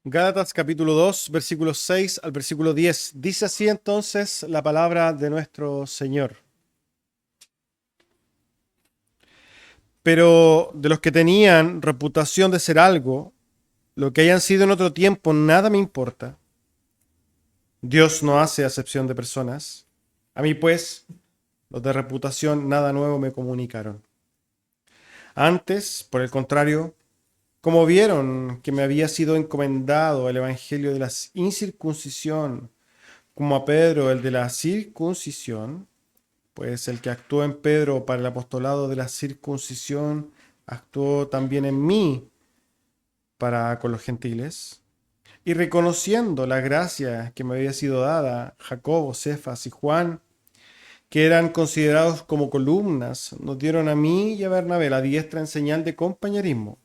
Gálatas capítulo 2, versículos 6 al versículo 10. Dice así entonces la palabra de nuestro Señor. Pero de los que tenían reputación de ser algo, lo que hayan sido en otro tiempo, nada me importa. Dios no hace acepción de personas. A mí pues, los de reputación, nada nuevo me comunicaron. Antes, por el contrario, como vieron que me había sido encomendado el evangelio de la incircuncisión, como a Pedro el de la circuncisión, pues el que actuó en Pedro para el apostolado de la circuncisión, actuó también en mí para con los gentiles. Y reconociendo la gracia que me había sido dada, Jacobo, Cefas y Juan, que eran considerados como columnas, nos dieron a mí y a Bernabé la diestra en señal de compañerismo,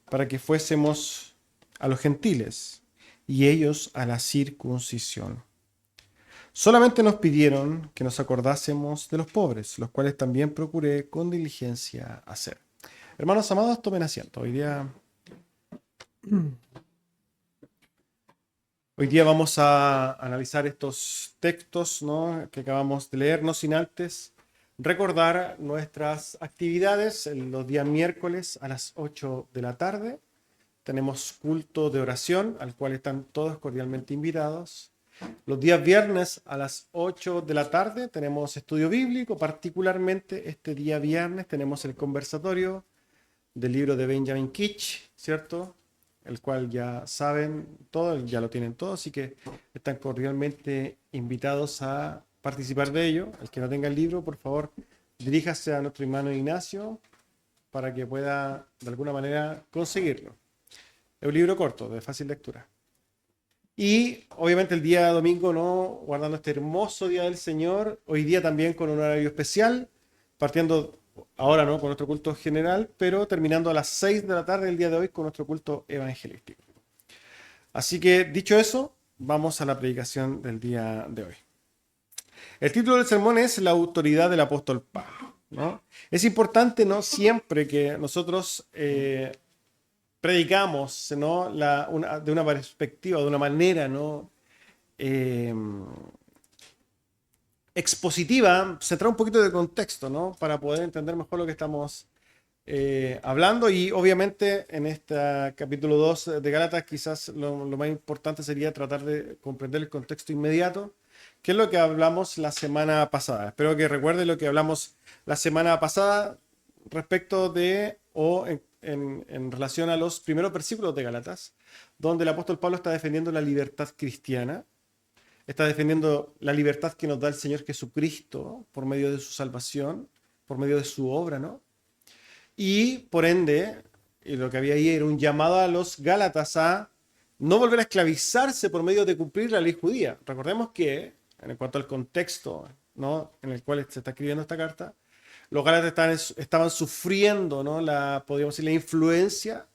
para que fuésemos a los gentiles y ellos a la circuncisión. Solamente nos pidieron que nos acordásemos de los pobres, los cuales también procuré con diligencia hacer. Hermanos amados, tomen asiento. Hoy día vamos a analizar estos textos, ¿no?, que acabamos de leer, no sin antes recordar nuestras actividades. Los días miércoles a las 8 de la tarde tenemos culto de oración, al cual están todos cordialmente invitados. Los días viernes a las 8 de la tarde tenemos estudio bíblico, particularmente este día viernes tenemos el conversatorio del libro de Benjamin Kitch, ¿cierto? El cual ya saben todo, ya lo tienen todo, así que están cordialmente invitados a participar de ello. El que no tenga el libro, por favor, diríjase a nuestro hermano Ignacio para que pueda de alguna manera conseguirlo. Es un libro corto, de fácil lectura. Y obviamente el día domingo, ¿no?, guardando este hermoso día del Señor, hoy día también con un horario especial, partiendo ahora, ¿no?, con nuestro culto general, pero terminando a las 6 de la tarde el día de hoy con nuestro culto evangelístico. Así que dicho eso, vamos a la predicación del día de hoy. El título del sermón es La autoridad del apóstol Pablo, ¿no? Es importante, ¿no?, siempre que nosotros predicamos, ¿no?, de una perspectiva, de una manera, ¿no?, eh, expositiva, centrar un poquito de contexto, ¿no?, para poder entender mejor lo que estamos hablando. Y obviamente en este capítulo 2 de Gálatas quizás lo más importante sería tratar de comprender el contexto inmediato, que es lo que hablamos la semana pasada. Espero que recuerden lo que hablamos la semana pasada respecto de, o en relación a los primeros versículos de Gálatas, donde el apóstol Pablo está defendiendo la libertad cristiana, está defendiendo la libertad que nos da el Señor Jesucristo por medio de su salvación, por medio de su obra, ¿no? Y por ende, lo que había ahí era un llamado a los Gálatas a no volver a esclavizarse por medio de cumplir la ley judía. Recordemos que, en cuanto al contexto, ¿no?, en el cual se está escribiendo esta carta, los Gálatas estaban sufriendo, ¿no?, podríamos decir, la influencia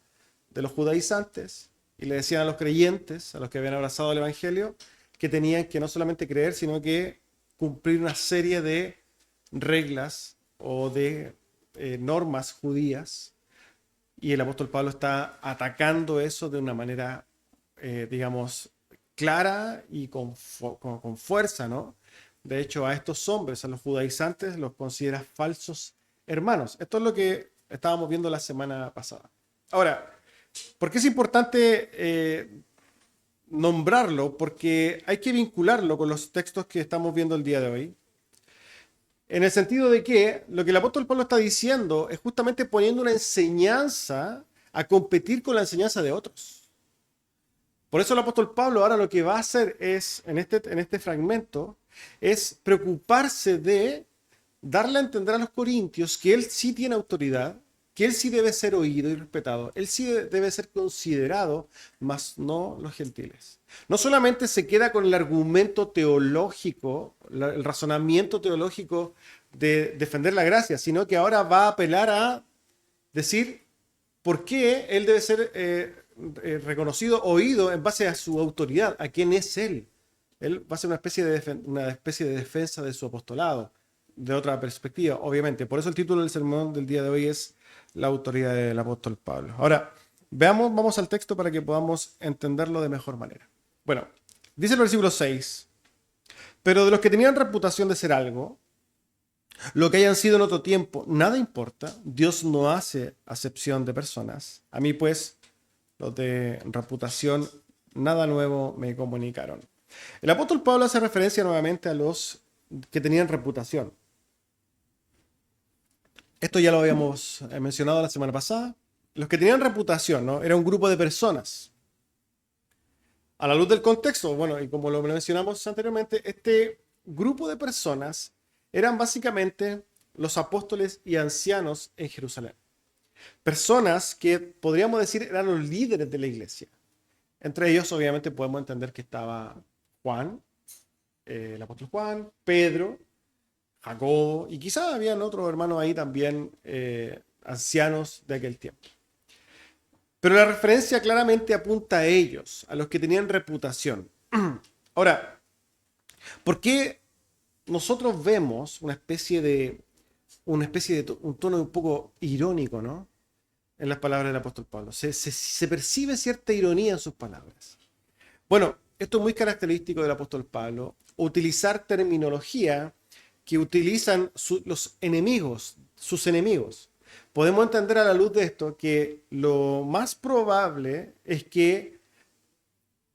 de los judaizantes, y le decían a los creyentes, a los que habían abrazado el Evangelio, que tenían que no solamente creer, sino que cumplir una serie de reglas o de normas judías. Y el apóstol Pablo está atacando eso de una manera, digamos, clara y con fuerza, ¿no? De hecho, a estos hombres, a los judaizantes, los considera falsos hermanos. Esto es lo que estábamos viendo la semana pasada. Ahora, ¿por qué es importante nombrarlo? Porque hay que vincularlo con los textos que estamos viendo el día de hoy. En el sentido de que lo que el apóstol Pablo está diciendo es justamente poniendo una enseñanza a competir con la enseñanza de otros. Por eso el apóstol Pablo ahora lo que va a hacer es, en este fragmento, es preocuparse de darle a entender a los corintios que él sí tiene autoridad, que él sí debe ser oído y respetado, él sí debe ser considerado, mas no los gentiles. No solamente se queda con el argumento teológico, el razonamiento teológico de defender la gracia, sino que ahora va a apelar a decir por qué él debe ser reconocido, oído en base a su autoridad, a quién es él. Él va a ser una especie de defensa de su apostolado, de otra perspectiva, obviamente. Por eso el título del sermón del día de hoy es La autoridad del apóstol Pablo. Ahora, vamos al texto para que podamos entenderlo de mejor manera. Bueno, dice el versículo 6, pero de los que tenían reputación de ser algo, lo que hayan sido en otro tiempo, nada importa, Dios no hace acepción de personas. A mí pues, los de reputación, nada nuevo me comunicaron. El apóstol Pablo hace referencia nuevamente a los que tenían reputación. Esto ya lo habíamos mencionado la semana pasada. Los que tenían reputación, ¿no? Era un grupo de personas. A la luz del contexto, bueno, y como lo mencionamos anteriormente, este grupo de personas eran básicamente los apóstoles y ancianos en Jerusalén. Personas que podríamos decir eran los líderes de la iglesia. Entre ellos, obviamente, podemos entender que estaba Juan, el apóstol Juan, Pedro, Jacobo, y quizás habían otros hermanos ahí también, ancianos de aquel tiempo. Pero la referencia claramente apunta a ellos, a los que tenían reputación. Ahora, ¿por qué nosotros vemos una especie de un tono un poco irónico, ¿no? En las palabras del apóstol Pablo. Se percibe cierta ironía en sus palabras. Bueno, esto es muy característico del apóstol Pablo, utilizar terminología que utilizan los enemigos, sus enemigos. Podemos entender a la luz de esto que lo más probable es que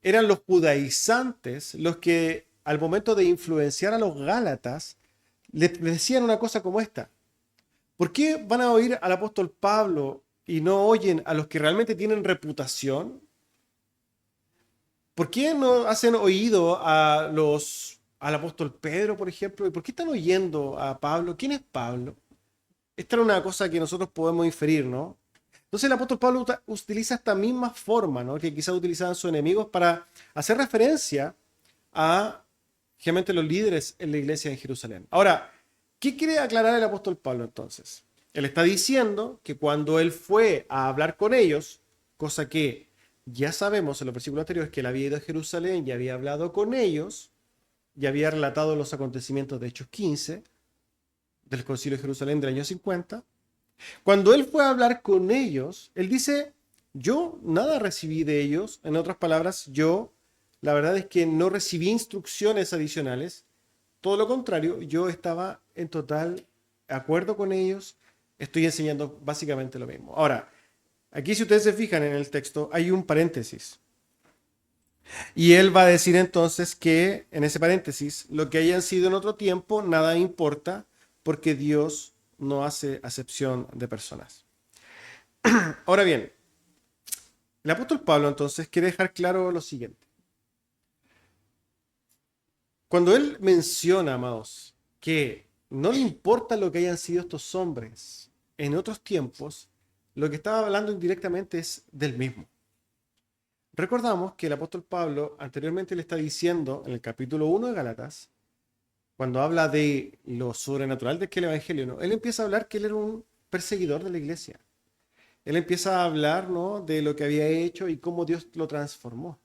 eran los judaizantes los que al momento de influenciar a los gálatas les decían una cosa como esta. ¿Por qué van a oír al apóstol Pablo y no oyen a los que realmente tienen reputación? ¿Por qué no hacen oído al apóstol Pedro, por ejemplo? ¿Y por qué están oyendo a Pablo? ¿Quién es Pablo? Esta era una cosa que nosotros podemos inferir, ¿no? Entonces el apóstol Pablo utiliza esta misma forma, ¿no? Que quizás utilizaban sus enemigos para hacer referencia a, generalmente, los líderes en la iglesia de Jerusalén. Ahora, ¿qué quiere aclarar el apóstol Pablo entonces? Él está diciendo que cuando él fue a hablar con ellos, cosa que ya sabemos en los versículos anteriores que él había ido a Jerusalén y había hablado con ellos, y había relatado los acontecimientos de Hechos 15, del Concilio de Jerusalén del año 50. Cuando él fue a hablar con ellos, él dice, yo nada recibí de ellos. En otras palabras, la verdad es que no recibí instrucciones adicionales. Todo lo contrario, yo estaba en total acuerdo con ellos. Estoy enseñando básicamente lo mismo. Ahora, aquí si ustedes se fijan en el texto, hay un paréntesis. Y él va a decir entonces que en ese paréntesis, lo que hayan sido en otro tiempo, nada importa, porque Dios no hace acepción de personas. Ahora bien, el apóstol Pablo entonces quiere dejar claro lo siguiente. Cuando él menciona, amados, que no le importa lo que hayan sido estos hombres en otros tiempos, lo que estaba hablando indirectamente es del mismo. Recordamos que el apóstol Pablo anteriormente le está diciendo en el capítulo 1 de Gálatas, cuando habla de lo sobrenatural de que el evangelio, ¿no? Él empieza a hablar que él era un perseguidor de la iglesia. Él empieza a hablar, ¿no?, de lo que había hecho y cómo Dios lo transformó.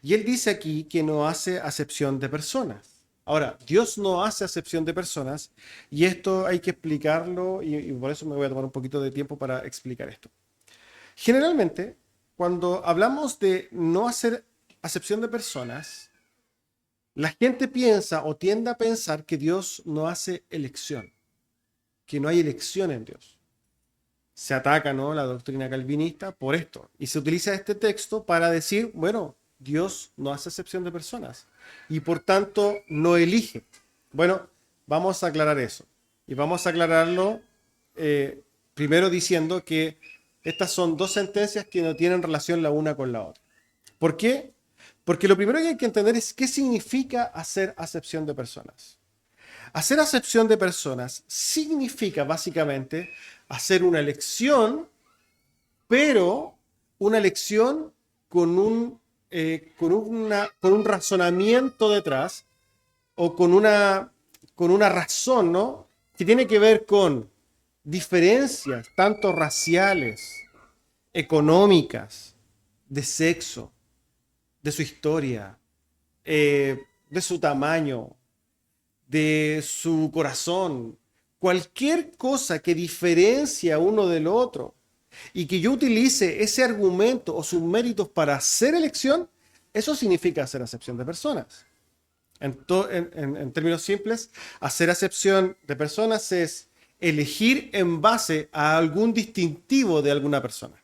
Y él dice aquí que no hace acepción de personas. Ahora, Dios no hace acepción de personas y esto hay que explicarlo y por eso me voy a tomar un poquito de tiempo para explicar esto. Generalmente, cuando hablamos de no hacer acepción de personas, la gente piensa o tiende a pensar que Dios no hace elección, que no hay elección en Dios. Se ataca, ¿no?, la doctrina calvinista por esto. Y se utiliza este texto para decir, bueno, Dios no hace excepción de personas y por tanto no elige. Bueno, vamos a aclarar eso. Y vamos a aclararlo primero diciendo que estas son dos sentencias que no tienen relación la una con la otra. ¿Por qué? Porque lo primero que hay que entender es qué significa hacer acepción de personas. Hacer acepción de personas significa básicamente hacer una elección, pero una elección con un razonamiento detrás o con una razón, ¿no?, que tiene que ver con diferencias tanto raciales, económicas, de sexo, de su historia, de su tamaño, de su corazón, cualquier cosa que diferencia uno del otro, y que yo utilice ese argumento o sus méritos para hacer elección, eso significa hacer acepción de personas. En términos simples, hacer acepción de personas es elegir en base a algún distintivo de alguna persona.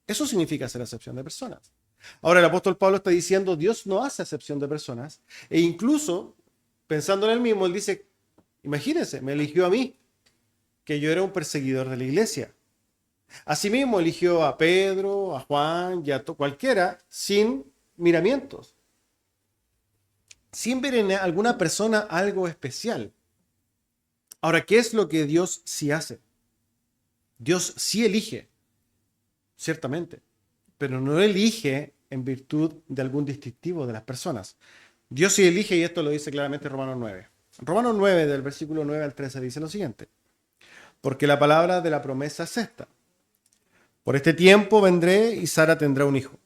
Eso significa hacer acepción de personas. Ahora el apóstol Pablo está diciendo, Dios no hace acepción de personas, e incluso, pensando en él mismo, él dice, imagínense, me eligió a mí, que yo era un perseguidor de la iglesia. Asimismo, eligió a Pedro, a Juan y a cualquiera sin miramientos, sin ver en alguna persona algo especial. Ahora, ¿qué es lo que Dios sí hace? Dios sí elige, ciertamente, pero no elige en virtud de algún distintivo de las personas. Dios sí elige, y esto lo dice claramente Romanos 9. Romanos 9, del versículo 9 al 13, dice lo siguiente. Porque la palabra de la promesa es esta. Por este tiempo vendré y Sara tendrá un hijo.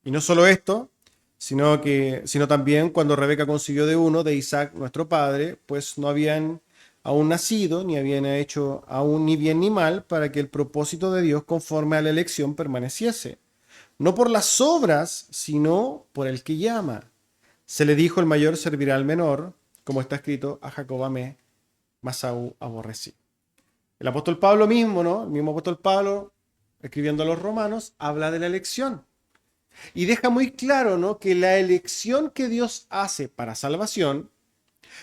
Y no solo esto, sino también cuando Rebeca concibió de uno, de Isaac, nuestro padre, pues no habían aún nacido, ni habían hecho aún ni bien ni mal, para que el propósito de Dios conforme a la elección permaneciese. No por las obras, sino por el que llama. Se le dijo, el mayor servirá al menor, como está escrito, a Jacob amé, mas a Esaú aborrecí. El apóstol Pablo mismo, ¿no? El mismo apóstol Pablo, escribiendo a los romanos, habla de la elección. Y deja muy claro, ¿no?, que la elección que Dios hace para salvación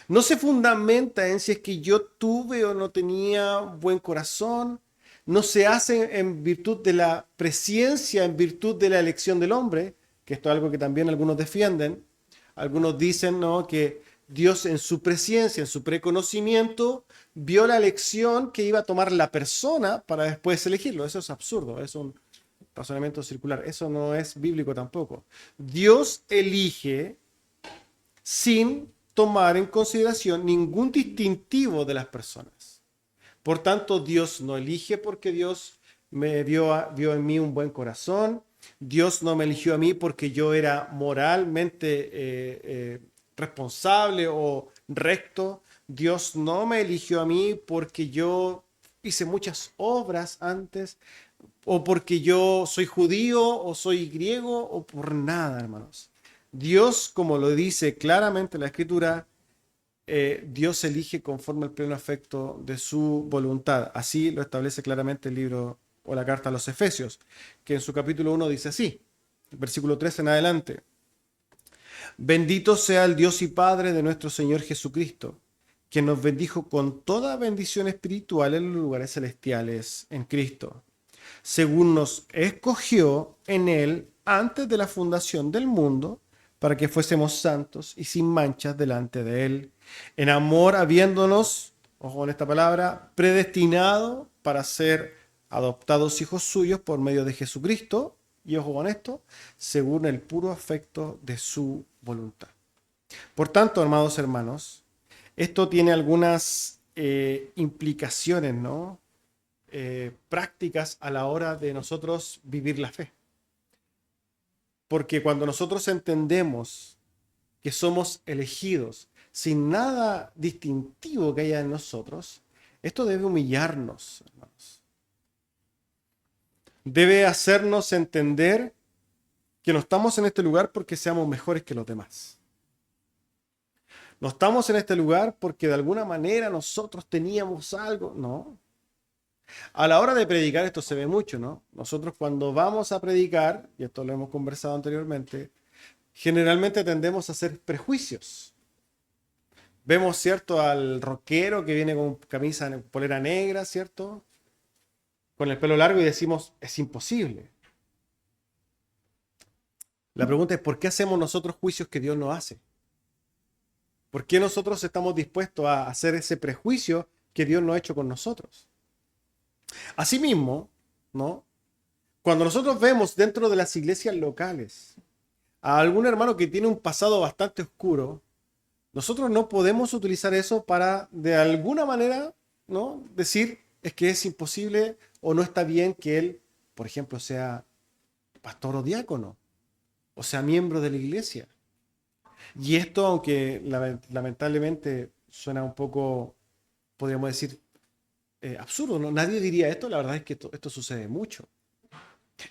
no se fundamenta en si es que yo tuve o no tenía buen corazón, no se hace en virtud de la presciencia, en virtud de la elección del hombre, que esto es algo que también algunos defienden. Algunos dicen, ¿no?, que Dios en su presciencia, en su preconocimiento, vio la elección que iba a tomar la persona para después elegirlo. Eso es absurdo, es un razonamiento circular. Eso no es bíblico tampoco. Dios elige sin tomar en consideración ningún distintivo de las personas. Por tanto, Dios no elige porque Dios vio en mí un buen corazón. Dios no me eligió a mí porque yo era moralmente responsable o recto. Dios no me eligió a mí porque yo hice muchas obras antes, o porque yo soy judío o soy griego, o por nada, hermanos. Dios, como lo dice claramente la Escritura, Dios elige conforme al pleno afecto de su voluntad. Así lo establece claramente el libro o la carta a los Efesios, que en su capítulo 1 dice así, versículo 3 en adelante. Bendito sea el Dios y Padre de nuestro Señor Jesucristo, que nos bendijo con toda bendición espiritual en los lugares celestiales en Cristo, según nos escogió en Él antes de la fundación del mundo, para que fuésemos santos y sin manchas delante de Él, en amor habiéndonos, ojo con esta palabra, predestinado para ser adoptados hijos suyos por medio de Jesucristo, y ojo con esto, según el puro afecto de su voluntad. Por tanto, amados hermanos, esto tiene algunas implicaciones, ¿no?, prácticas a la hora de nosotros vivir la fe. Porque cuando nosotros entendemos que somos elegidos sin nada distintivo que haya en nosotros, esto debe humillarnos, hermanos. Debe hacernos entender que no estamos en este lugar porque seamos mejores que los demás. No estamos en este lugar porque de alguna manera nosotros teníamos algo, no. A la hora de predicar esto se ve mucho, ¿no? Nosotros cuando vamos a predicar, y esto lo hemos conversado anteriormente, generalmente tendemos a hacer prejuicios. Vemos, ¿cierto?, al rockero que viene con camisa, polera negra, ¿cierto?, con el pelo largo, y decimos, es imposible. La pregunta es, ¿por qué hacemos nosotros juicios que Dios no hace? ¿Por qué nosotros estamos dispuestos a hacer ese prejuicio que Dios no ha hecho con nosotros? Asimismo, ¿no?, cuando nosotros vemos dentro de las iglesias locales a algún hermano que tiene un pasado bastante oscuro, nosotros no podemos utilizar eso para, de alguna manera, ¿no?, decir es que es imposible o no está bien que él, por ejemplo, sea pastor o diácono, o sea miembro de la iglesia. Y esto, aunque lamentablemente suena un poco, podríamos decir, absurdo, ¿no? Nadie diría esto, la verdad es que esto sucede mucho.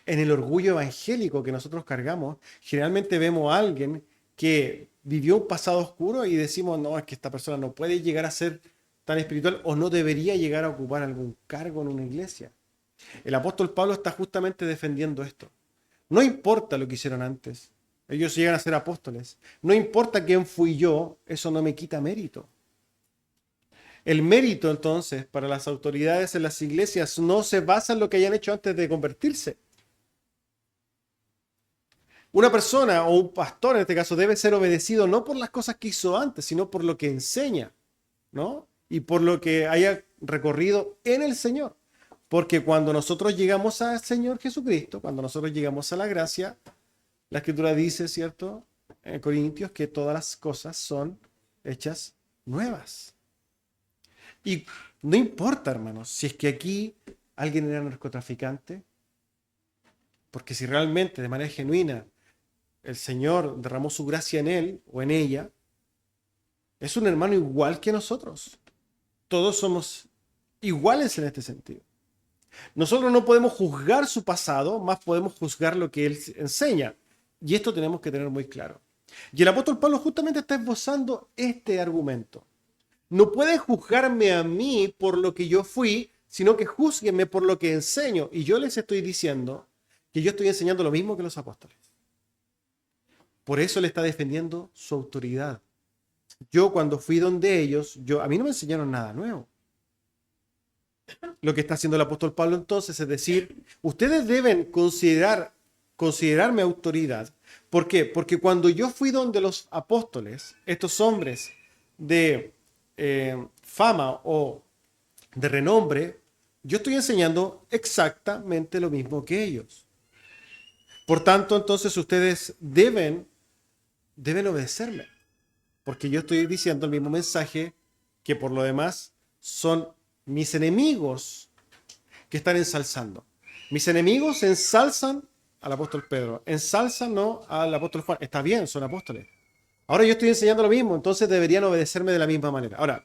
En el orgullo evangélico que nosotros cargamos, generalmente vemos a alguien que vivió un pasado oscuro y decimos, no, es que esta persona no puede llegar a ser tan espiritual o no debería llegar a ocupar algún cargo en una iglesia. El apóstol Pablo está justamente defendiendo esto. No importa lo que hicieron antes, ellos llegan a ser apóstoles. No importa quién fui yo, eso no me quita mérito. El mérito entonces para las autoridades en las iglesias no se basa en lo que hayan hecho antes de convertirse. Una persona o un pastor en este caso debe ser obedecido no por las cosas que hizo antes, sino por lo que enseña, ¿no? Y por lo que haya recorrido en el Señor. Porque cuando nosotros llegamos al Señor Jesucristo, cuando nosotros llegamos a la gracia, la Escritura dice, ¿cierto? En Corintios que todas las cosas son hechas nuevas. Y no importa, hermanos, si es que aquí alguien era narcotraficante, porque si realmente de manera genuina el Señor derramó su gracia en él o en ella, es un hermano igual que nosotros. Todos somos iguales en este sentido. Nosotros no podemos juzgar su pasado, más podemos juzgar lo que él enseña. Y esto tenemos que tener muy claro. Y el apóstol Pablo justamente está esbozando este argumento. No pueden juzgarme a mí por lo que yo fui, sino que júzguenme por lo que enseño. Y yo les estoy diciendo que yo estoy enseñando lo mismo que los apóstoles. Por eso le está defendiendo su autoridad. Yo cuando fui donde ellos, a mí no me enseñaron nada nuevo. Lo que está haciendo el apóstol Pablo entonces es decir, ustedes deben considerarme autoridad. ¿Por qué? Porque cuando yo fui donde los apóstoles, estos hombres de fama o de renombre, yo estoy enseñando exactamente lo mismo que ellos. Por tanto, entonces ustedes deben obedecerme, porque yo estoy diciendo el mismo mensaje que por lo demás son mis enemigos que están ensalzando. Mis enemigos ensalzan al apóstol Pedro, ensalzan no al apóstol Juan. Está bien, son apóstoles. Ahora yo estoy enseñando lo mismo, entonces deberían obedecerme de la misma manera. Ahora,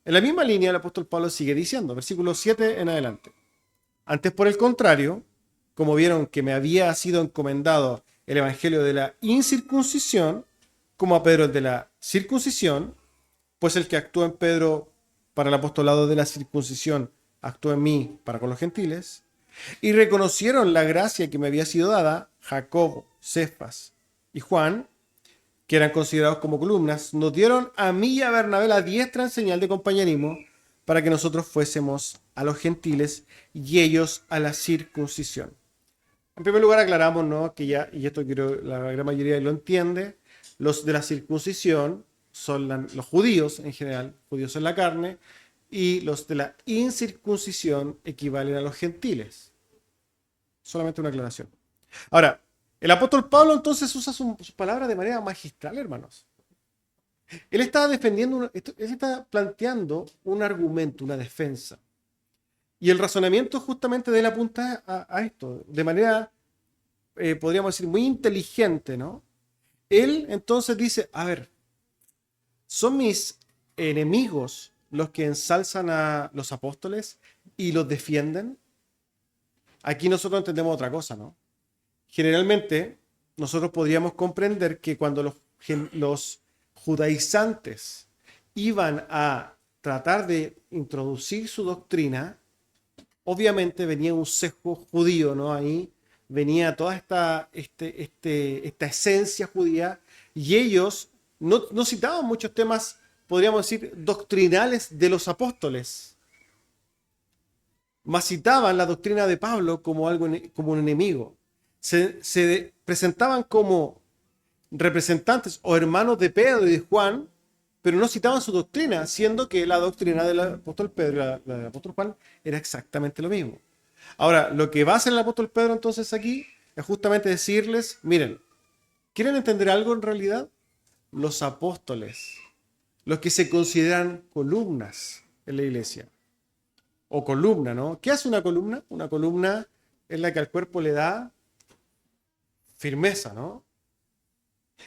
en la misma línea el apóstol Pablo sigue diciendo, versículo 7 en adelante. Antes, por el contrario, como vieron que me había sido encomendado el evangelio de la incircuncisión, como a Pedro el de la circuncisión, pues el que actúa en Pedro para el apostolado de la circuncisión, actúa en mí para con los gentiles, y reconocieron la gracia que me había sido dada, Jacobo, Cefas y Juan, que eran considerados como columnas, nos dieron a mí y a Bernabé la diestra en señal de compañerismo para que nosotros fuésemos a los gentiles y ellos a la circuncisión. En primer lugar aclaramos, ¿no?, que ya, y esto quiero, la gran mayoría lo entiende, los de la circuncisión son los judíos en general, judíos en la carne, y los de la incircuncisión equivalen a los gentiles. Solamente una aclaración. Ahora, el apóstol Pablo entonces usa sus palabras de manera magistral, hermanos. Él está defendiendo, él está planteando un argumento, una defensa. Y el razonamiento justamente de él apunta a esto, de manera, podríamos decir, muy inteligente, ¿no? Él entonces dice, a ver, ¿son mis enemigos los que ensalzan a los apóstoles y los defienden? Aquí nosotros entendemos otra cosa, ¿no? Generalmente, nosotros podríamos comprender que cuando los judaizantes iban a tratar de introducir su doctrina, obviamente venía un sesgo judío, ¿no? Ahí venía toda esta esencia judía y ellos no citaban muchos temas, podríamos decir, doctrinales de los apóstoles, más citaban la doctrina de Pablo como como un enemigo. Se presentaban como representantes o hermanos de Pedro y de Juan, pero no citaban su doctrina, siendo que la doctrina del apóstol Pedro y la del apóstol Juan era exactamente lo mismo. Ahora, lo que va a hacer el apóstol Pedro entonces aquí es justamente decirles, miren, ¿quieren entender algo en realidad? Los apóstoles, los que se consideran columnas en la iglesia, o columna, ¿no? ¿Qué hace una columna? Una columna es la que al cuerpo le da firmeza, ¿no?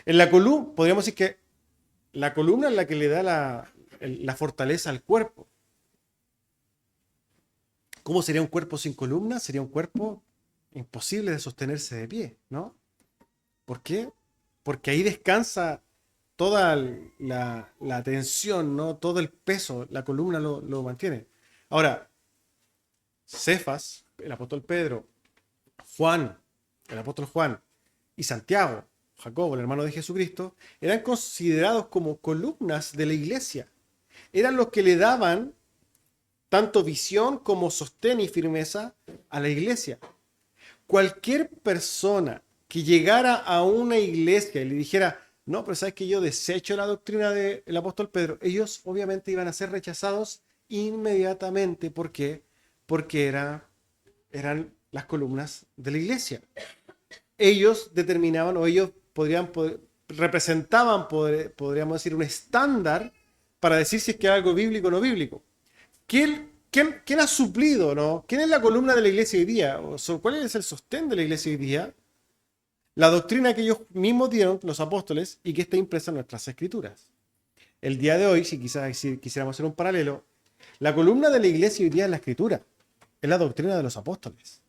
En la columna, podríamos decir que la columna es la que le da la fortaleza al cuerpo. ¿Cómo sería un cuerpo sin columna? Sería un cuerpo imposible de sostenerse de pie, ¿no? ¿Por qué? Porque ahí descansa toda la tensión, ¿no? Todo el peso, la columna lo mantiene. Ahora, Cefas, el apóstol Pedro, Juan, el apóstol Juan, y Santiago, Jacobo, el hermano de Jesucristo, eran considerados como columnas de la iglesia. Eran los que le daban tanto visión como sostén y firmeza a la iglesia. Cualquier persona que llegara a una iglesia y le dijera, no, pero sabes que yo desecho la doctrina del apóstol Pedro, ellos obviamente iban a ser rechazados inmediatamente. ¿Por qué? Porque eran las columnas de la iglesia. Ellos determinaban o ellos representaban, podríamos decir, un estándar para decir si es que era algo bíblico o no bíblico. ¿Quién ha suplido, no? ¿Quién es la columna de la iglesia hoy día? ¿Cuál es el sostén de la iglesia hoy día? La doctrina que ellos mismos dieron, los apóstoles, y que está impresa en nuestras escrituras. El día de hoy, si quisiéramos hacer un paralelo, la columna de la iglesia hoy día es la escritura, es la doctrina de los apóstoles.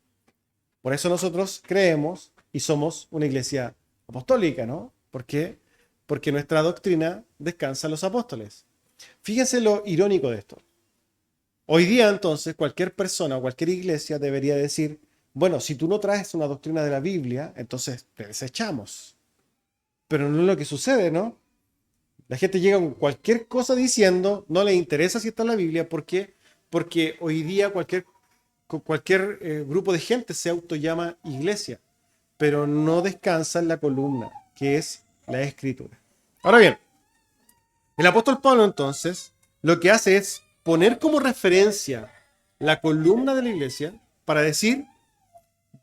Por eso nosotros creemos y somos una iglesia apostólica, ¿no? ¿Por qué? Porque nuestra doctrina descansa en los apóstoles. Fíjense lo irónico de esto. Hoy día, entonces, cualquier persona o cualquier iglesia debería decir, bueno, si tú no traes una doctrina de la Biblia, entonces te desechamos. Pero no es lo que sucede, ¿no? La gente llega con cualquier cosa diciendo, no le interesa si está en la Biblia, ¿por qué? Porque hoy día cualquier grupo de gente se autollama iglesia, pero no descansa en la columna, que es la escritura. Ahora bien, el apóstol Pablo entonces lo que hace es poner como referencia la columna de la iglesia para decir,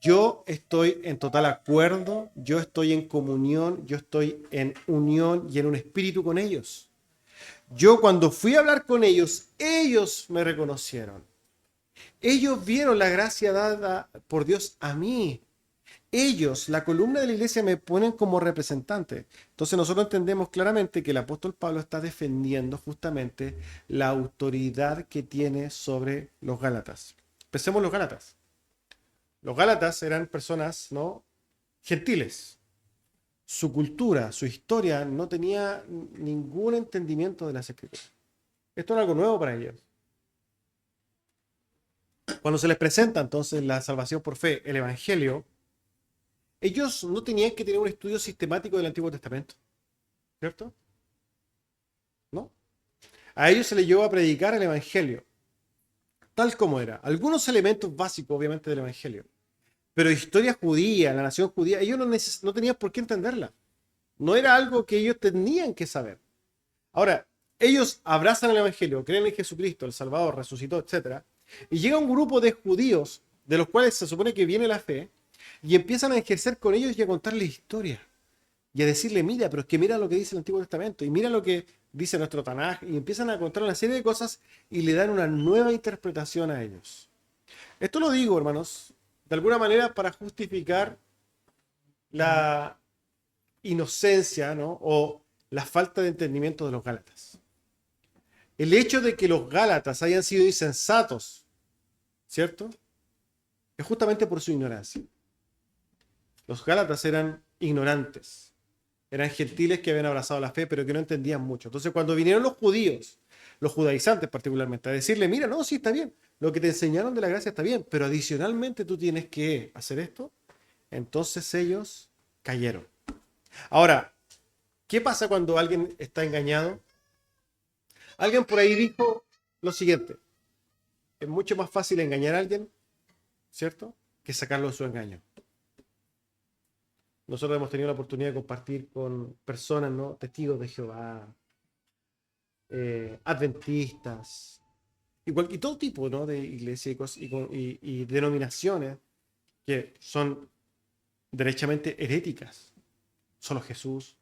yo estoy en total acuerdo, yo estoy en comunión, yo estoy en unión y en un espíritu con ellos. Yo cuando fui a hablar con ellos, ellos me reconocieron. Ellos vieron la gracia dada por Dios a mí. Ellos, la columna de la iglesia, me ponen como representante. Entonces nosotros entendemos claramente que el apóstol Pablo está defendiendo justamente la autoridad que tiene sobre los Gálatas. Pensemos los Gálatas. Los Gálatas eran personas, ¿no?, gentiles. Su cultura, su historia no tenía ningún entendimiento de las escrituras. Esto era algo nuevo para ellos. Cuando se les presenta entonces la salvación por fe, el evangelio, ellos no tenían que tener un estudio sistemático del Antiguo Testamento, ¿cierto? ¿No? A ellos se les llevó a predicar el evangelio, tal como era. Algunos elementos básicos, obviamente, del evangelio. Pero historia judía, la nación judía, ellos no tenían por qué entenderla. No era algo que ellos tenían que saber. Ahora, ellos abrazan el evangelio, creen en Jesucristo, el Salvador, resucitó, etc. Y llega un grupo de judíos, de los cuales se supone que viene la fe, y empiezan a ejercer con ellos y a contarles historia. Y a decirle, mira, pero es que mira lo que dice el Antiguo Testamento, y mira lo que dice nuestro Tanaj, y empiezan a contar una serie de cosas y le dan una nueva interpretación a ellos. Esto lo digo, hermanos, de alguna manera para justificar la inocencia, ¿no?, o la falta de entendimiento de los Gálatas. El hecho de que los Gálatas hayan sido insensatos, ¿cierto?, es justamente por su ignorancia. Los Gálatas eran ignorantes, eran gentiles que habían abrazado la fe, pero que no entendían mucho. Entonces, cuando vinieron los judíos, los judaizantes particularmente, a decirle, mira, no, sí está bien, lo que te enseñaron de la gracia está bien, pero adicionalmente tú tienes que hacer esto, entonces ellos cayeron. Ahora, ¿qué pasa cuando alguien está engañado? Alguien por ahí dijo lo siguiente: es mucho más fácil engañar a alguien, ¿cierto?, que sacarlo de su engaño. Nosotros hemos tenido la oportunidad de compartir con personas, ¿no?, testigos de Jehová, adventistas, y todo tipo, ¿no?, de iglesias y denominaciones que son derechamente heréticas. Solo Jesús.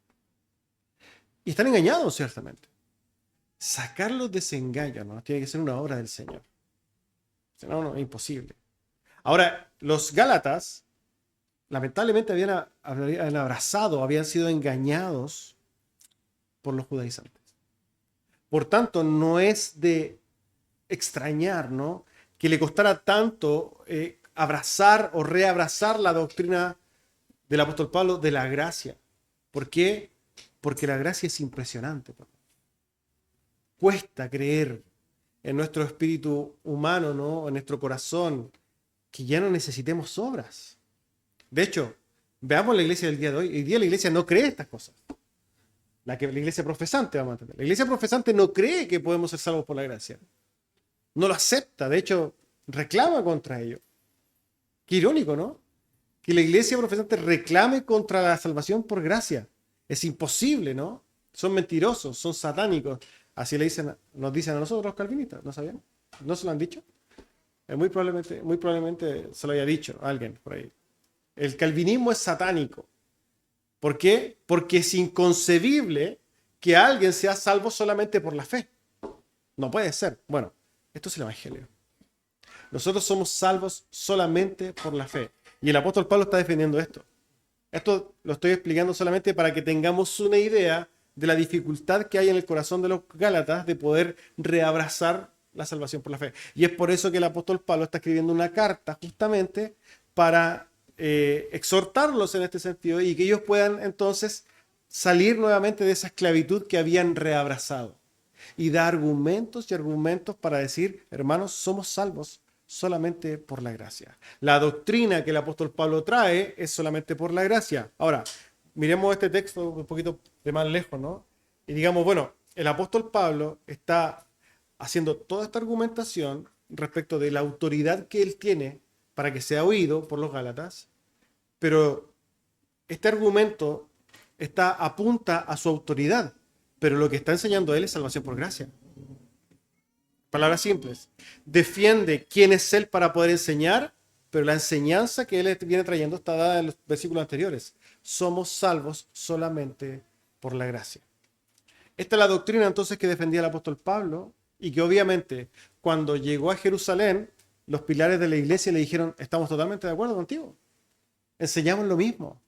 Y están engañados, ciertamente. Sacarlos de ese engaño, ¿no?, tiene que ser una obra del Señor. Si no, no, es imposible. Ahora, los Gálatas, lamentablemente, habían abrazado, habían sido engañados por los judaizantes. Por tanto, no es de extrañar, ¿no?, que le costara tanto abrazar o reabrazar la doctrina del apóstol Pablo de la gracia. ¿Por qué? Porque la gracia es impresionante. Cuesta creer en nuestro espíritu humano, ¿no? En nuestro corazón, que ya no necesitemos obras. De hecho, veamos la iglesia del día de hoy. Hoy día la iglesia no cree estas cosas. La iglesia profesante, vamos a entender. La iglesia profesante no cree que podemos ser salvos por la gracia. No lo acepta, de hecho, reclama contra ello. Qué irónico, ¿no? Que la iglesia profesante reclame contra la salvación por gracia. Es imposible, ¿no? Son mentirosos, son satánicos. Así nos dicen a nosotros los calvinistas, ¿no sabían? ¿No se lo han dicho? Muy probablemente se lo haya dicho alguien por ahí. El calvinismo es satánico. ¿Por qué? Porque es inconcebible que alguien sea salvo solamente por la fe. No puede ser. Bueno, esto es el Evangelio. Nosotros somos salvos solamente por la fe. Y el apóstol Pablo está defendiendo esto. Esto lo estoy explicando solamente para que tengamos una idea de la dificultad que hay en el corazón de los Gálatas de poder reabrazar la salvación por la fe. Y es por eso que el apóstol Pablo está escribiendo una carta justamente para exhortarlos en este sentido y que ellos puedan entonces salir nuevamente de esa esclavitud que habían reabrazado. Y da argumentos y argumentos para decir, hermanos, somos salvos solamente por la gracia. La doctrina que el apóstol Pablo trae es solamente por la gracia. Ahora, miremos este texto un poquito de más lejos, ¿no? Y digamos, bueno, el apóstol Pablo está haciendo toda esta argumentación respecto de la autoridad que él tiene para que sea oído por los Gálatas, pero este argumento apunta a su autoridad, pero lo que está enseñando él es salvación por gracia. Palabras simples. Defiende quién es él para poder enseñar, pero la enseñanza que él viene trayendo está dada en los versículos anteriores. Somos salvos solamente por la gracia. Esta es la doctrina entonces que defendía el apóstol Pablo y que obviamente cuando llegó a Jerusalén, los pilares de la iglesia le dijeron, estamos totalmente de acuerdo contigo. Enseñamos lo mismo.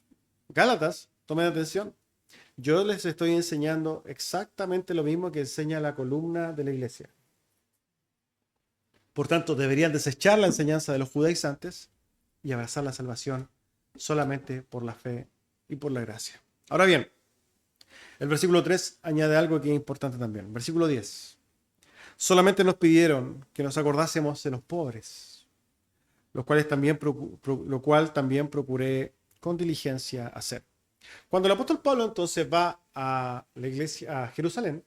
Gálatas, tomen atención. Yo les estoy enseñando exactamente lo mismo que enseña la columna de la iglesia. Por tanto, deberían desechar la enseñanza de los judaizantes y abrazar la salvación solamente por la fe y por la gracia. Ahora bien, el versículo 3 añade algo que es importante también. Versículo 10. Solamente nos pidieron que nos acordásemos de los pobres, lo cual también procuré con diligencia hacer. Cuando el apóstol Pablo entonces va a la iglesia, a Jerusalén,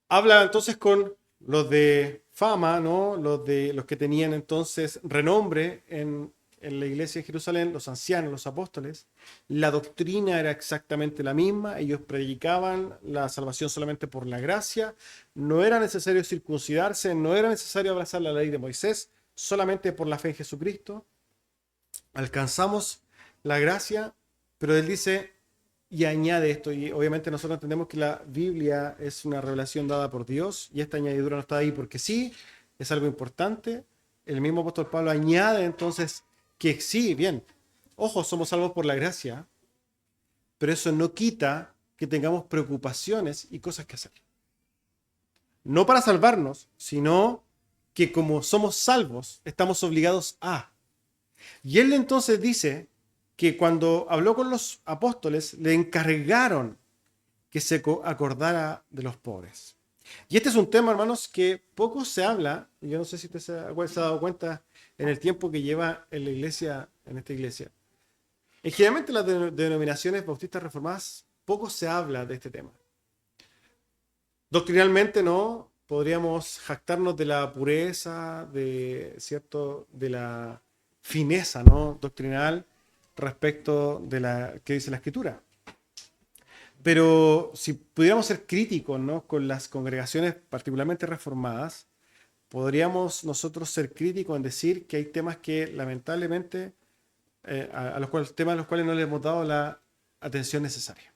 habla entonces con los de fama, ¿no? Los que tenían entonces renombre en la iglesia de Jerusalén, los ancianos, los apóstoles. La doctrina era exactamente la misma. Ellos predicaban la salvación solamente por la gracia. No era necesario circuncidarse, no era necesario abrazar la ley de Moisés, solamente por la fe en Jesucristo. Alcanzamos la gracia, pero él dice y añade esto, y obviamente nosotros entendemos que la Biblia es una revelación dada por Dios y esta añadidura no está ahí porque sí, es algo importante. El mismo apóstol Pablo añade entonces que sí, bien, ojo, somos salvos por la gracia, pero eso no quita que tengamos preocupaciones y cosas que hacer. No para salvarnos, sino que como somos salvos, estamos obligados a. Y él entonces dice que cuando habló con los apóstoles, le encargaron que se acordara de los pobres. Y este es un tema, hermanos, que poco se habla, y yo no sé si usted se ha dado cuenta en el tiempo que lleva en la iglesia, en esta iglesia. Generalmente las denominaciones bautistas reformadas, poco se habla de este tema. Doctrinalmente, no, podríamos jactarnos de la pureza, de la fineza, ¿no? Doctrinal, respecto de la que dice la Escritura. Pero si pudiéramos ser críticos, ¿no? Con las congregaciones particularmente reformadas, podríamos nosotros ser críticos en decir que hay temas que lamentablemente temas a los cuales no le hemos dado la atención necesaria.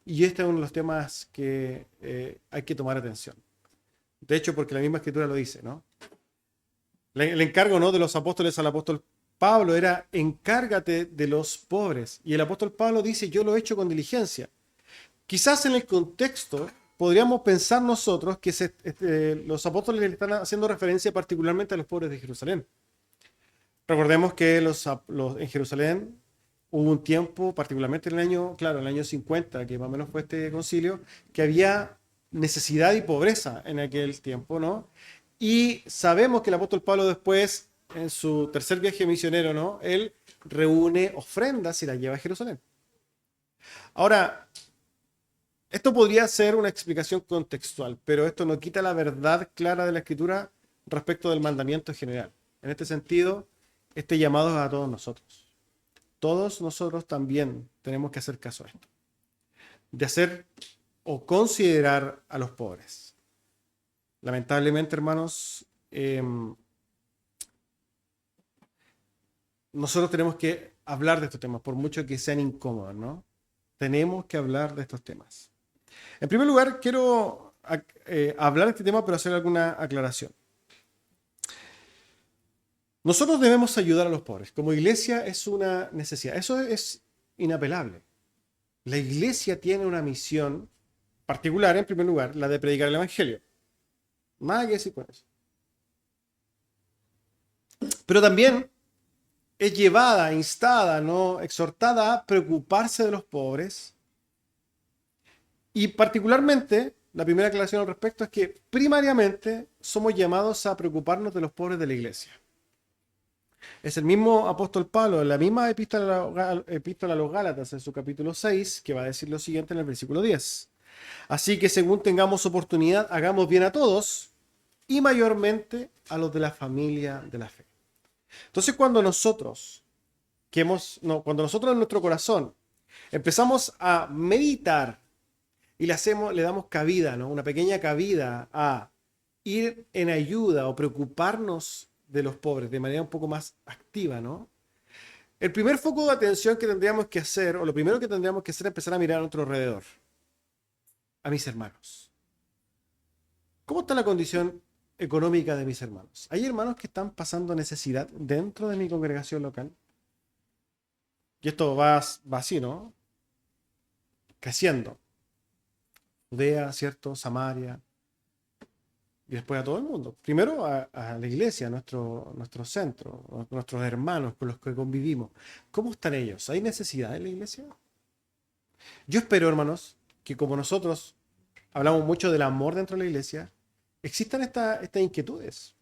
Y este es uno de los temas que hay que tomar atención. De hecho, porque la misma Escritura lo dice, ¿no? El encargo, ¿no?, de los apóstoles al apóstol Pablo era encárgate de los pobres. Y el apóstol Pablo dice, yo lo he hecho con diligencia. Quizás en el contexto podríamos pensar nosotros que los apóstoles le están haciendo referencia particularmente a los pobres de Jerusalén. Recordemos que en Jerusalén hubo un tiempo, particularmente en el año 50, que más o menos fue este concilio, que había necesidad y pobreza en aquel tiempo, ¿no? Y sabemos que el apóstol Pablo después, en su tercer viaje misionero, ¿no? Él reúne ofrendas y las lleva a Jerusalén. Ahora, esto podría ser una explicación contextual, pero esto no quita la verdad clara de la Escritura respecto del mandamiento general. En este sentido, este llamado es a todos nosotros. Todos nosotros también tenemos que hacer caso a esto. De hacer o considerar a los pobres. Lamentablemente, hermanos, nosotros tenemos que hablar de estos temas, por mucho que sean incómodos, ¿no? Tenemos que hablar de estos temas. En primer lugar, quiero hablar de este tema, pero hacer alguna aclaración. Nosotros debemos ayudar a los pobres. Como iglesia es una necesidad. Eso es inapelable. La iglesia tiene una misión particular, en primer lugar, la de predicar el Evangelio. Nada que decir con eso. Pero también es llevada, instada, ¿no? Exhortada a preocuparse de los pobres. Y particularmente, la primera aclaración al respecto es que primariamente somos llamados a preocuparnos de los pobres de la iglesia. Es el mismo apóstol Pablo, en la misma epístola a los Gálatas, en su capítulo 6, que va a decir lo siguiente en el versículo 10. Así que según tengamos oportunidad, hagamos bien a todos y mayormente a los de la familia de la fe. Entonces, cuando nosotros en nuestro corazón empezamos a meditar y le damos cabida, ¿no? Una pequeña cabida a ir en ayuda o preocuparnos de los pobres de manera un poco más activa, ¿no? El primer foco de atención que tendríamos que hacer, o lo primero que tendríamos que hacer, es empezar a mirar a nuestro alrededor, a mis hermanos. ¿Cómo está la condición económica de mis hermanos? ¿Hay hermanos que están pasando necesidad dentro de mi congregación local? Y esto va así, ¿no? Creciendo. Judea, ¿cierto? Samaria. Y después a todo el mundo. Primero a la iglesia, a nuestro centro, a nuestros hermanos con los que convivimos. ¿Cómo están ellos? ¿Hay necesidad en la iglesia? Yo espero, hermanos, que como nosotros hablamos mucho del amor dentro de la iglesia, existan estas inquietudes.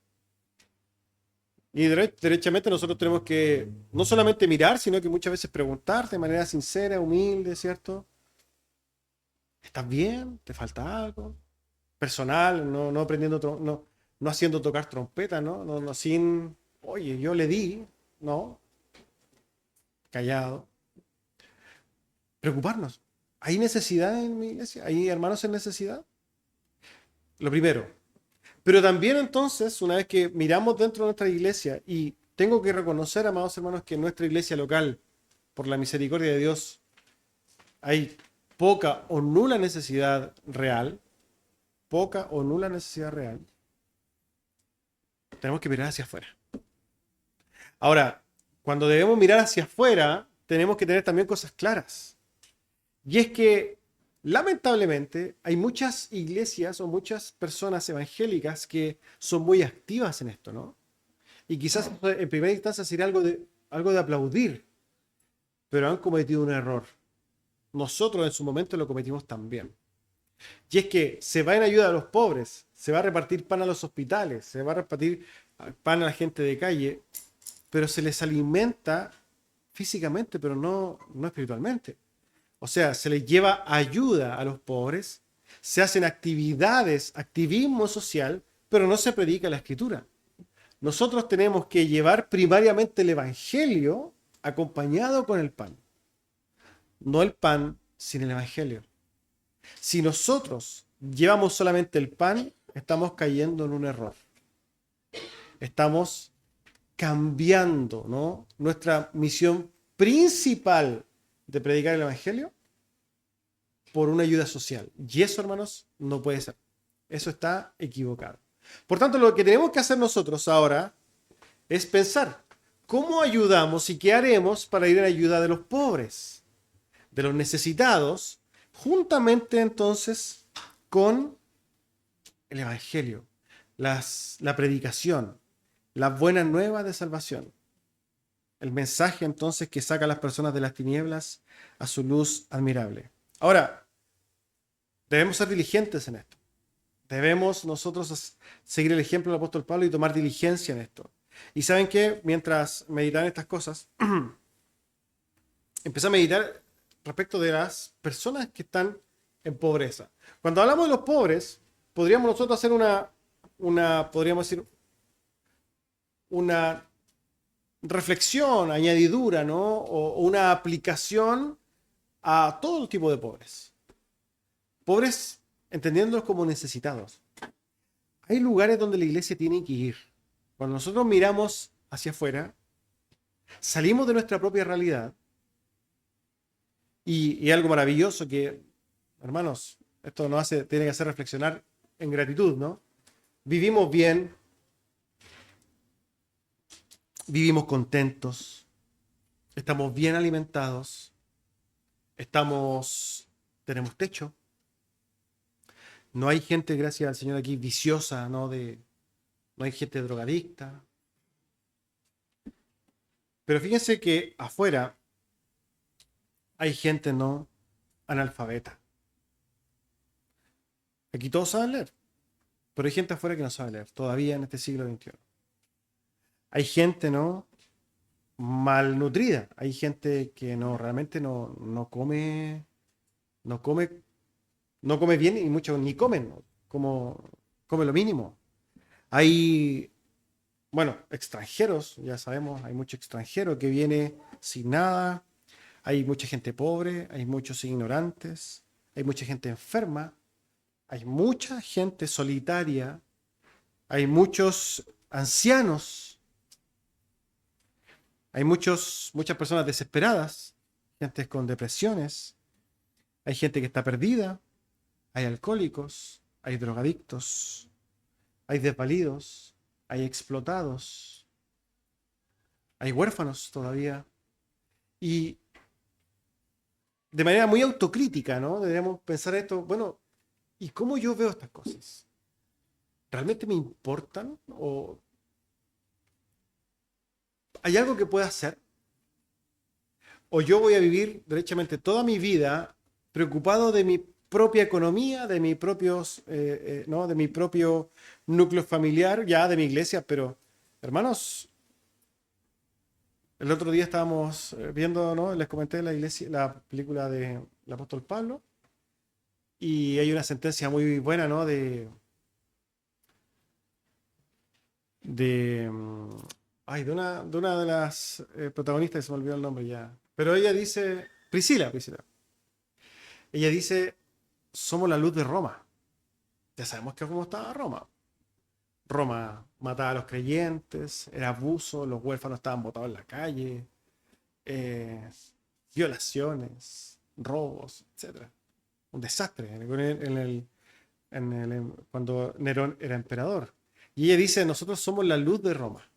Y derechamente nosotros tenemos que no solamente mirar, sino que muchas veces preguntar de manera sincera, humilde, ¿cierto? ¿Estás bien? ¿Te falta algo? Personal, no aprendiendo, no haciendo tocar trompeta, ¿no? Sin, oye, yo le di, no, callado. Preocuparnos. ¿Hay necesidad en mi iglesia? ¿Hay hermanos en necesidad? Lo primero. Pero también entonces, una vez que miramos dentro de nuestra iglesia, y tengo que reconocer, amados hermanos, que en nuestra iglesia local, por la misericordia de Dios, hay poca o nula necesidad real, tenemos que mirar hacia afuera. Ahora, cuando debemos mirar hacia afuera, tenemos que tener también cosas claras. Y es que, lamentablemente, hay muchas iglesias o muchas personas evangélicas que son muy activas en esto, ¿no? Y quizás en primera instancia sería algo de aplaudir, pero han cometido un error. Nosotros en su momento lo cometimos también. Y es que se va en ayuda a los pobres, se va a repartir pan a los hospitales, se va a repartir pan a la gente de calle, pero se les alimenta físicamente, pero no espiritualmente. O sea, se les lleva ayuda a los pobres, se hacen actividades, activismo social, pero no se predica la escritura. Nosotros tenemos que llevar primariamente el evangelio acompañado con el pan. No el pan sin el evangelio. Si nosotros llevamos solamente el pan, estamos cayendo en un error. Estamos cambiando, ¿no?, nuestra misión principal de predicar el evangelio por una ayuda social. Y eso, hermanos, no puede ser. Eso está equivocado. Por tanto, lo que tenemos que hacer nosotros ahora es pensar cómo ayudamos y qué haremos para ir en ayuda de los pobres, de los necesitados, juntamente entonces con el Evangelio, la predicación, las buenas nuevas de salvación. El mensaje entonces que saca a las personas de las tinieblas a su luz admirable. Ahora, debemos ser diligentes en esto. Debemos nosotros seguir el ejemplo del apóstol Pablo y tomar diligencia en esto. Y ¿saben qué? Mientras meditan estas cosas, empecé a meditar respecto de las personas que están en pobreza. Cuando hablamos de los pobres, podríamos nosotros hacer podríamos decir, una reflexión, añadidura, ¿no? O una aplicación a todo tipo de pobres. Pobres entendiéndolos como necesitados. Hay lugares donde la iglesia tiene que ir. Cuando nosotros miramos hacia afuera, salimos de nuestra propia realidad y algo maravilloso que, hermanos, esto nos tiene que hacer reflexionar en gratitud, ¿no? Vivimos bien, vivimos contentos, estamos bien alimentados, tenemos techo. No hay gente, gracias al Señor aquí, viciosa, ¿no? No hay gente drogadicta. Pero fíjense que afuera hay gente no analfabeta. Aquí todos saben leer, pero hay gente afuera que no sabe leer, todavía en este siglo XXI. Hay gente, ¿no? Malnutrida. Hay gente que realmente no come, no come, no come bien y muchos ni comen, ¿no? Come lo mínimo. Hay, bueno, extranjeros, ya sabemos, hay mucho extranjero que viene sin nada. Hay mucha gente pobre, hay muchos ignorantes, hay mucha gente enferma, hay mucha gente solitaria, hay muchos ancianos, hay muchas personas desesperadas, gente con depresiones, hay gente que está perdida, hay alcohólicos, hay drogadictos, hay desvalidos, hay explotados, hay huérfanos todavía. Y de manera muy autocrítica, ¿no? Deberíamos pensar esto, bueno, ¿y cómo yo veo estas cosas? ¿Realmente me importan? ¿O hay algo que pueda hacer? ¿O yo voy a vivir derechamente toda mi vida preocupado de mi propia economía, de mis propios, ¿no? De mi propio núcleo familiar, ya de mi iglesia? Pero, hermanos, el otro día estábamos viendo, ¿no? Les comenté la película del apóstol Pablo, y hay una sentencia muy buena, ¿no? De, mm, de una de las protagonistas, se me olvidó el nombre ya. Pero ella dice, Priscila. Ella dice, somos la luz de Roma. Ya sabemos que cómo estaba Roma. Roma mataba a los creyentes, era abuso, los huérfanos estaban botados en la calle, eh, violaciones, robos, etcétera. Un desastre cuando Nerón era emperador. Y ella dice, nosotros somos la luz de Roma.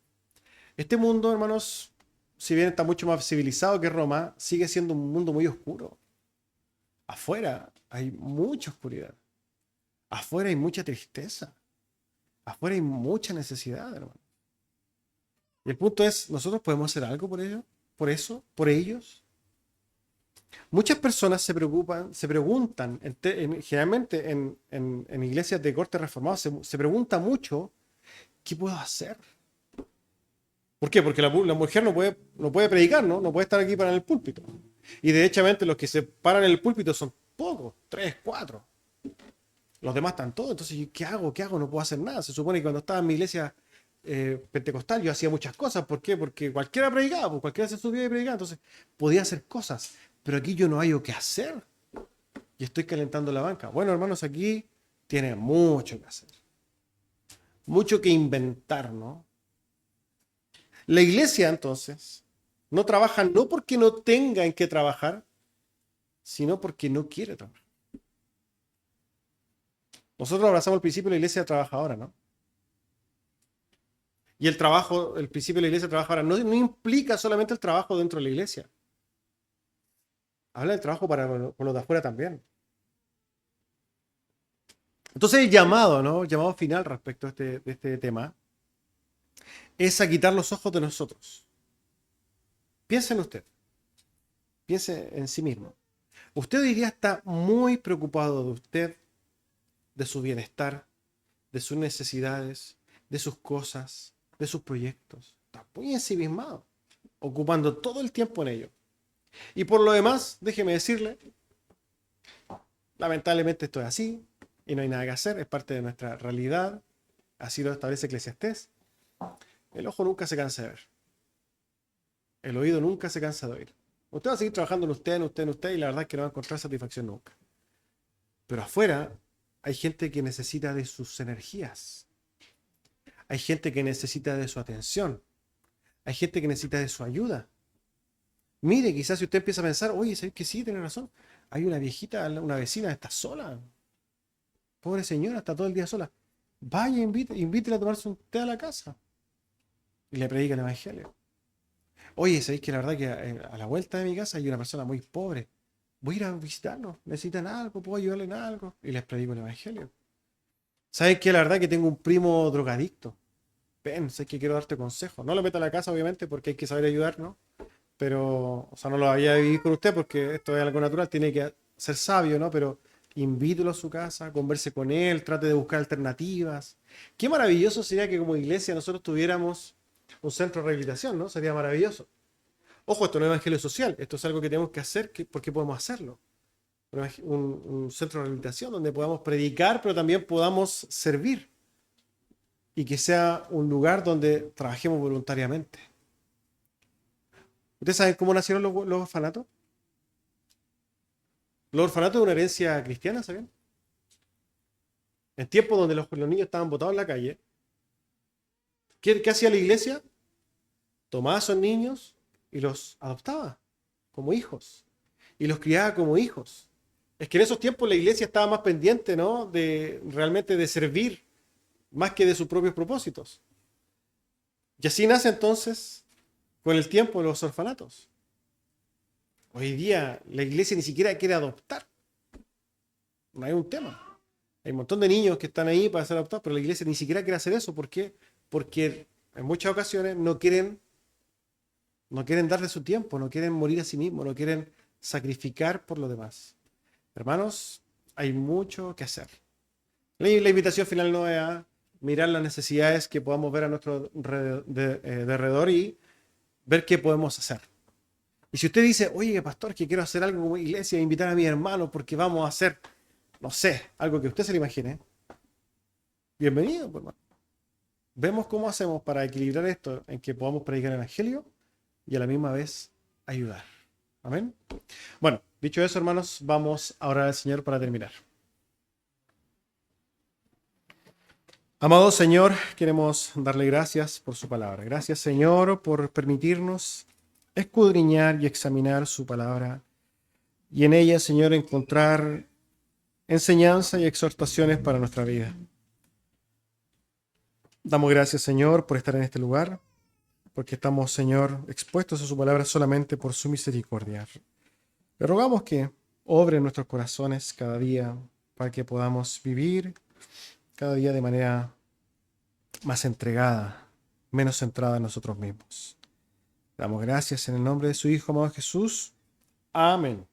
Este mundo, hermanos, si bien está mucho más civilizado que Roma, sigue siendo un mundo muy oscuro. Afuera hay mucha oscuridad. Afuera hay mucha tristeza. Afuera hay mucha necesidad, hermano. Y el punto es, ¿nosotros podemos hacer algo por ello? ¿Por eso? ¿Por ellos? Muchas personas se preguntan, generalmente en iglesias de corte reformado, se pregunta mucho, ¿qué puedo hacer? ¿Por qué? Porque la mujer no puede predicar, ¿no? No puede estar aquí para en el púlpito. Y de hecho, los que se paran en el púlpito son pocos, 3, 4. Los demás están todos. Entonces, ¿qué hago? ¿Qué hago? No puedo hacer nada. Se supone que cuando estaba en mi iglesia pentecostal yo hacía muchas cosas. ¿Por qué? Porque cualquiera predicaba, pues cualquiera se subía y predicaba. Entonces, podía hacer cosas. Pero aquí yo no hallo qué hacer. Y estoy calentando la banca. Bueno, hermanos, aquí tiene mucho que hacer. Mucho que inventar, ¿no? La iglesia, entonces, no trabaja no porque no tenga en qué trabajar, sino porque no quiere trabajar. Nosotros abrazamos el principio de la iglesia trabajadora, ¿no? Y el principio de la iglesia trabajadora no implica solamente el trabajo dentro de la iglesia. Habla del trabajo por los de afuera también. Entonces el llamado, ¿no? El llamado final respecto a este tema es a quitar los ojos de nosotros. Piense en usted, piense en sí mismo. Usted hoy día está muy preocupado de usted, de su bienestar, de sus necesidades, de sus cosas, de sus proyectos. Está muy ensimismado, ocupando todo el tiempo en ello. Y por lo demás, déjeme decirle, lamentablemente esto es así y no hay nada que hacer, es parte de nuestra realidad, así lo establece Eclesiastés. El ojo nunca se cansa de ver, el oído nunca se cansa de oír. Usted va a seguir trabajando en usted, en usted, en usted y la verdad es que no va a encontrar satisfacción nunca. Pero afuera hay gente que necesita de sus energías, hay gente que necesita de su atención, hay gente que necesita de su ayuda. Mire, quizás si usted empieza a pensar, oye, ¿sabes que sí? Tiene razón. Hay una viejita, una vecina, está sola. Pobre señora, está todo el día sola. Vaya, invítela a tomarse un té a la casa. Y le predica el evangelio. Oye, ¿sabéis que la verdad que a la vuelta de mi casa hay una persona muy pobre? Voy a ir a visitarlo. Necesitan algo, puedo ayudarle en algo. Y les predico el evangelio. ¿Sabes que la verdad que tengo un primo drogadicto? Ven, sé que quiero darte consejo. No lo meta a la casa, obviamente, porque hay que saber ayudar, ¿no? Pero, o sea, no lo vaya a vivir con usted porque esto es algo natural, tiene que ser sabio, ¿no? Pero invítelo a su casa, converse con él, trate de buscar alternativas. Qué maravilloso sería que como iglesia nosotros tuviéramos un centro de rehabilitación, ¿no? Sería maravilloso. Ojo, esto no es evangelio social, esto es algo que tenemos que hacer porque podemos hacerlo. Un centro de rehabilitación donde podamos predicar, pero también podamos servir y que sea un lugar donde trabajemos voluntariamente. ¿Ustedes saben cómo nacieron los orfanatos? Los orfanatos es una herencia cristiana, ¿saben? En tiempos donde los niños estaban botados en la calle, ¿qué hacía la iglesia? Tomaba a esos niños y los adoptaba como hijos. Y los criaba como hijos. Es que en esos tiempos la iglesia estaba más pendiente, ¿no? De realmente de servir más que de sus propios propósitos. Y así nace entonces, con el tiempo, los orfanatos. Hoy día la iglesia ni siquiera quiere adoptar. No hay un tema. Hay un montón de niños que están ahí para ser adoptados, pero la iglesia ni siquiera quiere hacer eso. ¿Por qué? Porque en muchas ocasiones no quieren darle su tiempo, no quieren morir a sí mismos, no quieren sacrificar por lo demás. Hermanos, hay mucho que hacer. La invitación final no es a mirar las necesidades que podamos ver a nuestro alrededor y ver qué podemos hacer. Y si usted dice, oye, pastor, que quiero hacer algo como iglesia, invitar a mis hermanos porque vamos a hacer, no sé, algo que usted se le imagine, bienvenido, pues, hermano. Vemos cómo hacemos para equilibrar esto en que podamos predicar el evangelio y a la misma vez ayudar. Amén. Bueno, dicho eso, hermanos, vamos a orar al Señor para terminar. Amado Señor, queremos darle gracias por su palabra. Gracias, Señor, por permitirnos escudriñar y examinar su palabra y en ella, Señor, encontrar enseñanza y exhortaciones para nuestra vida. Damos gracias, Señor, por estar en este lugar, porque estamos, Señor, expuestos a su palabra solamente por su misericordia. Le rogamos que obre en nuestros corazones cada día para que podamos vivir cada día de manera más entregada, menos centrada en nosotros mismos. Damos gracias en el nombre de su Hijo, amado Jesús. Amén.